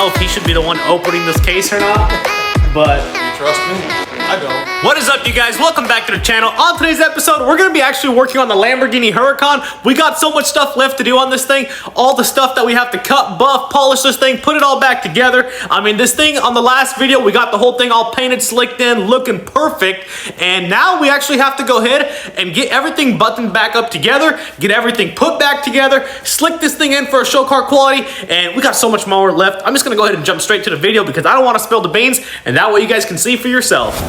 know if he should be the one opening this case or not, but You trust me? I don't. what is up, you guys? Welcome back to the channel. On today's episode, we're gonna be actually working on the Lamborghini Huracan. We got so much stuff left to do on this thing. All the stuff that we have to cut, buff, polish this thing, put it all back together. I mean, this thing on the last video, we got the whole thing all painted, slicked in, looking perfect. And now we actually have to go ahead and get everything buttoned back up together, get everything put back together, slick this thing in for a show car quality, and we got so much more left. I'm just gonna go ahead and jump straight to the video because I don't wanna spill the beans, and that way you guys can see for yourself.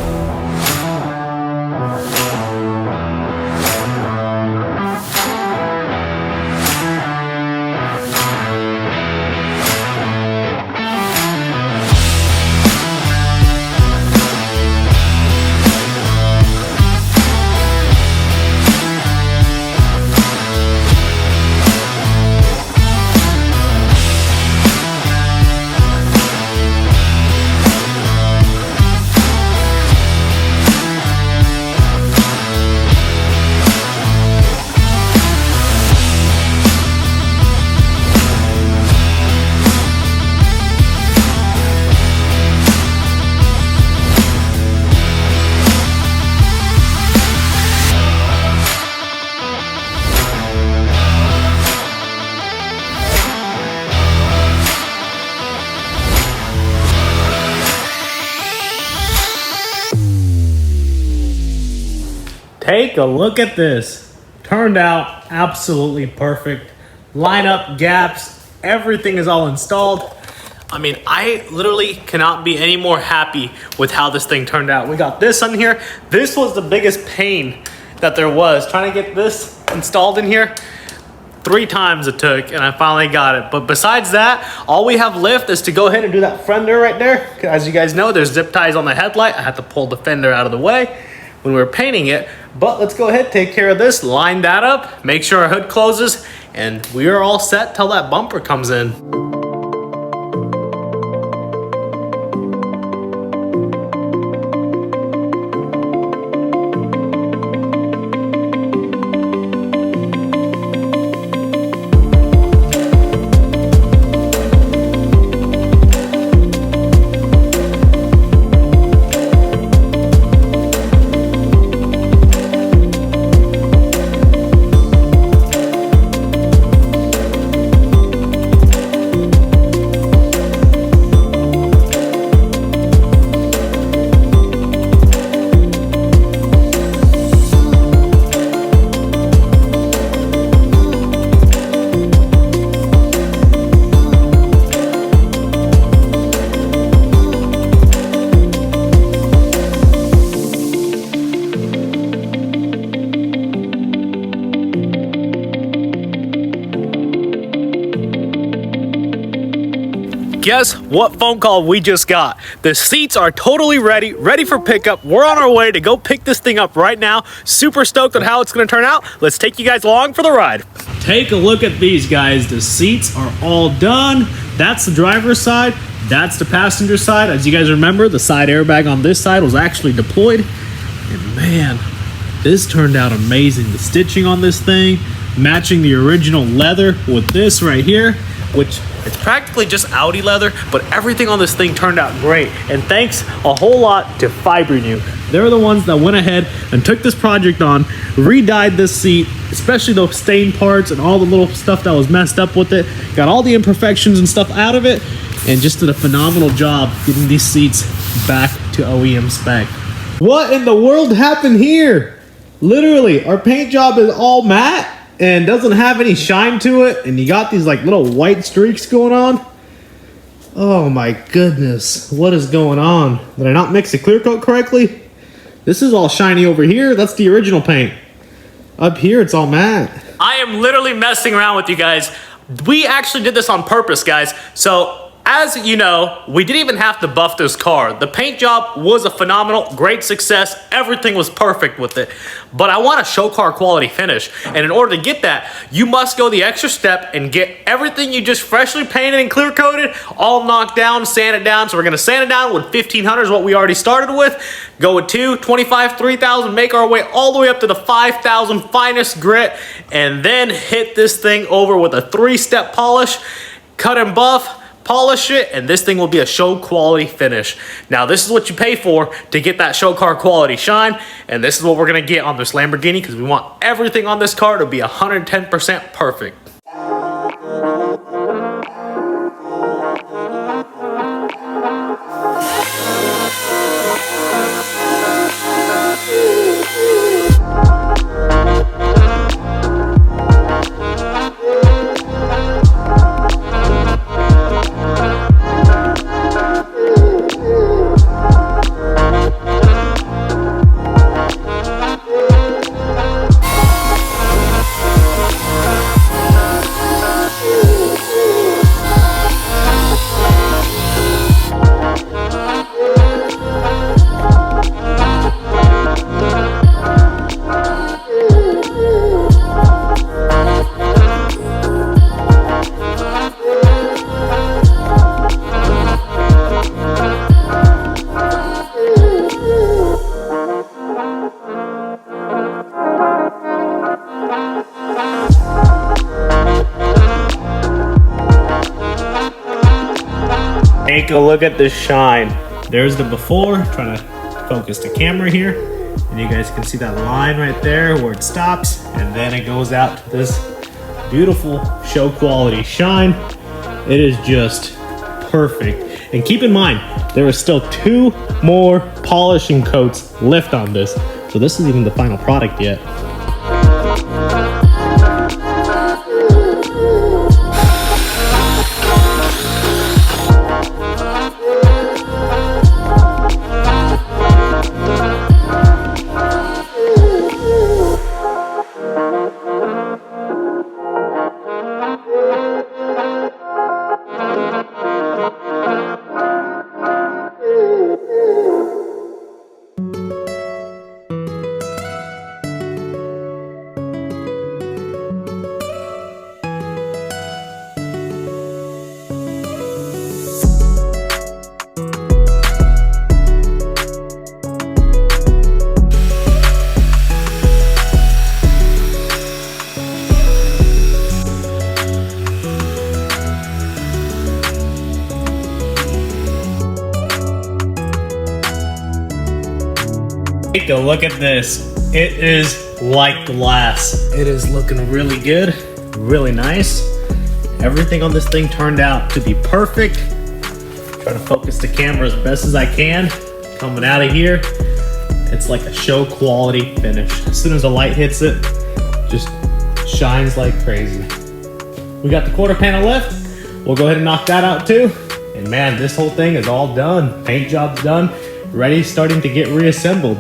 Take a look at this. Turned out absolutely perfect. Lineup, gaps, everything is all installed. I mean, I literally cannot be any more happy with how this thing turned out. We got this on here. This was the biggest pain that there was. Trying to get this installed in here. 3 times it took, and I finally got it. But besides that, all we have left is to go ahead and do that fender right there. As you guys know, there's zip ties on the headlight. I had to pull the fender out of the way when we were painting it. But let's go ahead, take care of this, line that up, make sure our hood closes, and we are all set till that bumper comes in. Guess what phone call we just got? The seats are totally ready for pickup. We're on our way to go pick this thing up right now. Super stoked on how it's gonna turn out. Let's take you guys along for the ride. Take a look at these guys. The seats are all done. That's the driver's side. That's the passenger side. As you guys remember, the side airbag on this side was actually deployed. And man, this turned out amazing. The stitching on this thing, matching the original leather with this right here, which it's practically just Audi leather, but everything on this thing turned out great. And thanks a whole lot to Fibrenew. They're the ones that went ahead and took this project on, re-dyed this seat, especially those stained parts and all the little stuff that was messed up with it, got all the imperfections and stuff out of it, and just did a phenomenal job getting these seats back to OEM spec. What in the world happened here? Literally, our paint job is all matte and doesn't have any shine to it, and you got these like little white streaks going on. Oh my goodness, what is going on? Did I not mix the clear coat correctly? This is all shiny over here. That's the original paint. Up here, it's all matte. I am literally messing around with you guys. We actually did this on purpose, guys. So as you know, we didn't even have to buff this car. The paint job was a phenomenal, great success. Everything was perfect with it. But I want a show car quality finish. And in order to get that, you must go the extra step and get everything you just freshly painted and clear coated all knocked down, sand it down. So we're gonna sand it down with 1500 is what we already started with. Go with 2, 25, 3000, make our way all the way up to the 5000 finest grit, and then hit this thing over with a 3-step polish, cut and buff, polish it, and this thing will be a show quality finish. Now, this is what you pay for to get that show car quality shine, and this is what we're gonna get on this Lamborghini because we want everything on this car to be 110% perfect. Take a look at this shine. There's the before, trying to focus the camera here. And you guys can see that line right there where it stops. And then it goes out to this beautiful show quality shine. It is just perfect. And keep in mind, there are still 2 more polishing coats left on this. So this isn't even the final product yet. Take a look at this. It is like glass. It is looking really good, really nice. Everything on this thing turned out to be perfect. Try to focus the camera as best as I can. Coming out of here, it's like a show quality finish. As soon as the light hits it, just shines like crazy. We got the quarter panel left. We'll go ahead and knock that out too. And man, this whole thing is all done. Paint job's done, ready, starting to get reassembled.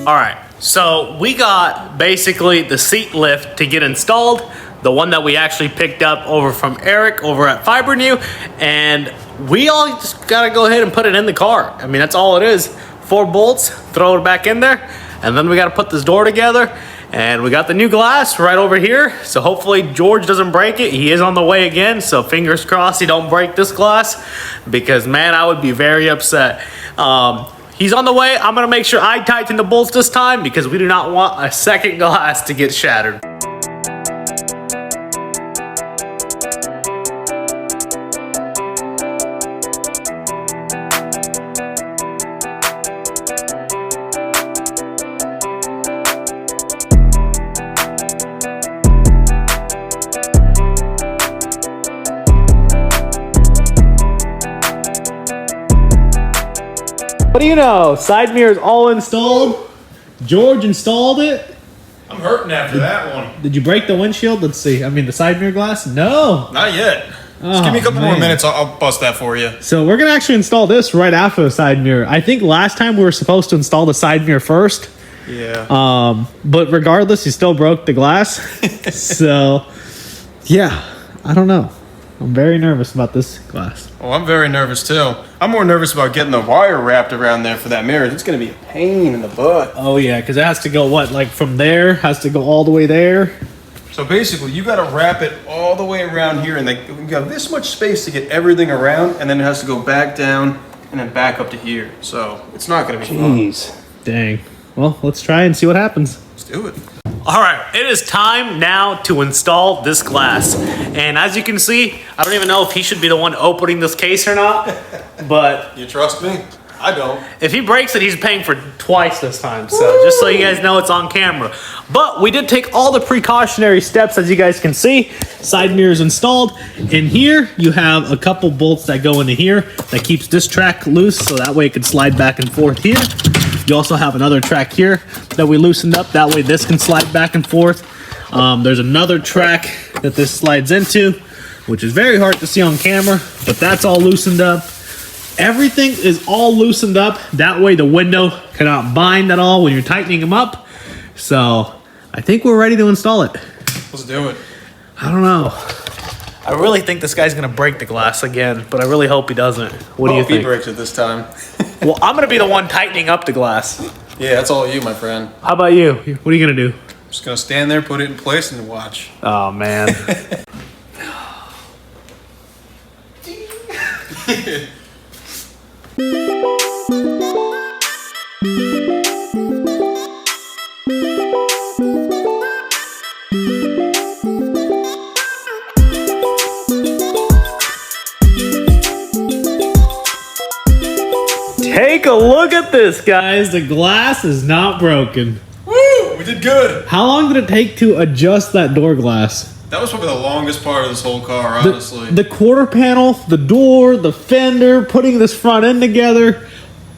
All right, so we got basically the seat lift to get installed, the one that we actually picked up over from Eric over at FiberNew, and we all just gotta go ahead and put it in the car. I mean, that's all it is. 4 bolts, throw it back in there, and then we gotta put this door together. And we got the new glass right over here, so hopefully George doesn't break it. He is on the way again, so fingers crossed he don't break this glass, because man, I would be very upset. He's on the way. I'm gonna make sure I tighten the bolts this time because we do not want a second glass to get shattered. What do you know? Side mirrors all installed. George installed it. I'm hurting after that one. Did you break the windshield? Let's see. I mean, the side mirror glass? No. Not yet. Just give me a couple more minutes. I'll bust that for you. So we're going to actually install this right after the side mirror. I think last time we were supposed to install the side mirror first. Yeah. But regardless, you still broke the glass. So, yeah. I don't know. I'm very nervous about this glass. Oh, I'm very nervous too. I'm more nervous about getting the wire wrapped around there for that mirror. It's going to be a pain in the butt. Oh, yeah, because it has to go, what, like from there? Has to go all the way there? So basically, you got to wrap it all the way around here, and you got this much space to get everything around, and then it has to go back down and then back up to here. So it's not going to be fun. Jeez. Dang. Well, let's try and see what happens. Let's do it. All right, it is time now to install this glass. And as you can see, I don't even know if he should be the one opening this case or not, but You trust me? I don't. if he breaks it, he's paying for twice this time. So just so you guys know, it's on camera. But we did take all the precautionary steps, as you guys can see. Side mirrors installed. In here, you have a couple bolts that go into here that keeps this track loose, so that way it can slide back and forth here. You also have another track here that we loosened up. That way this can slide back and forth. There's another track that this slides into, which is very hard to see on camera, but that's all loosened up. Everything is all loosened up. That way the window cannot bind at all when you're tightening them up. So I think we're ready to install it. Let's do it. I don't know. I really think this guy's gonna break the glass again, but I really hope he doesn't. What do you Hope he think? breaks it this time. Well, I'm gonna be the one tightening up the glass. Yeah, that's all you, my friend. How about you? What are you gonna do? Just gonna stand there, put it in place, and watch. Oh man. Take a look at this, guys. The glass is not broken. Woo! We did good. How long did it take to adjust that door glass? That was probably the longest part of this whole car, honestly. The quarter panel, the door, the fender, putting this front end together,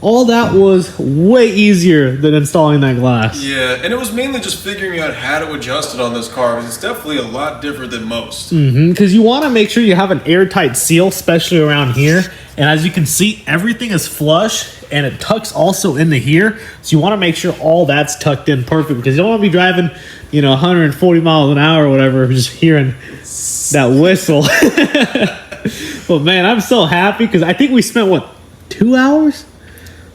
all that was way easier than installing that glass. Yeah, and it was mainly just figuring out how to adjust it on this car, because it's definitely a lot different than most. Because you want to make sure you have an airtight seal, especially around here. And as you can see, everything is flush, and it tucks also into here. So you want to make sure all that's tucked in perfect, because you don't want to be driving, 140 miles an hour or whatever, just hearing that whistle. But man, I'm so happy, because I think we spent, 2 hours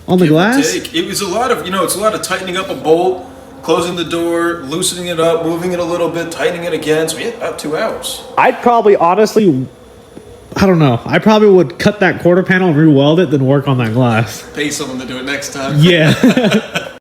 on the glass? It was a lot of, it's a lot of tightening up a bolt, closing the door, loosening it up, moving it a little bit, tightening it again. So we had about 2 hours. I'd probably honestly, I don't know. I probably would cut that quarter panel and re-weld it, then work on that glass. Pay someone to do it next time. Yeah.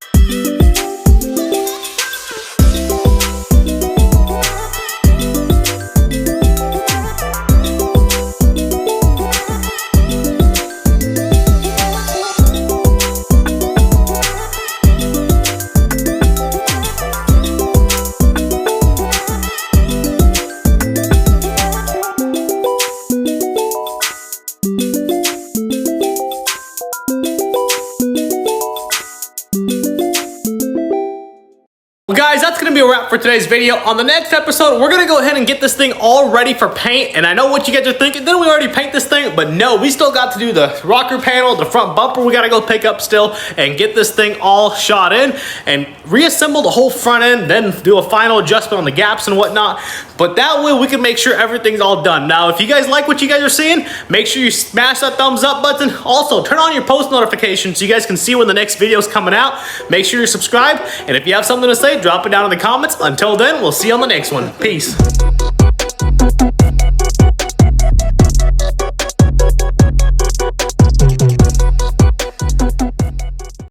Well, guys, that's going to be a wrap for today's video. On the next episode, we're going to go ahead and get this thing all ready for paint. And I know what you guys are thinking. Didn't we already paint this thing? But no, we still got to do the rocker panel, the front bumper we got to go pick up still, and get this thing all shot in and reassemble the whole front end, then do a final adjustment on the gaps and whatnot. But that way we can make sure everything's all done. Now, if you guys like what you guys are seeing, make sure you smash that thumbs up button. Also, turn on your post notifications so you guys can see when the next video is coming out. Make sure you're subscribed. And if you have something to say, drop it down in the comments. Until then, we'll see you on the next one. Peace.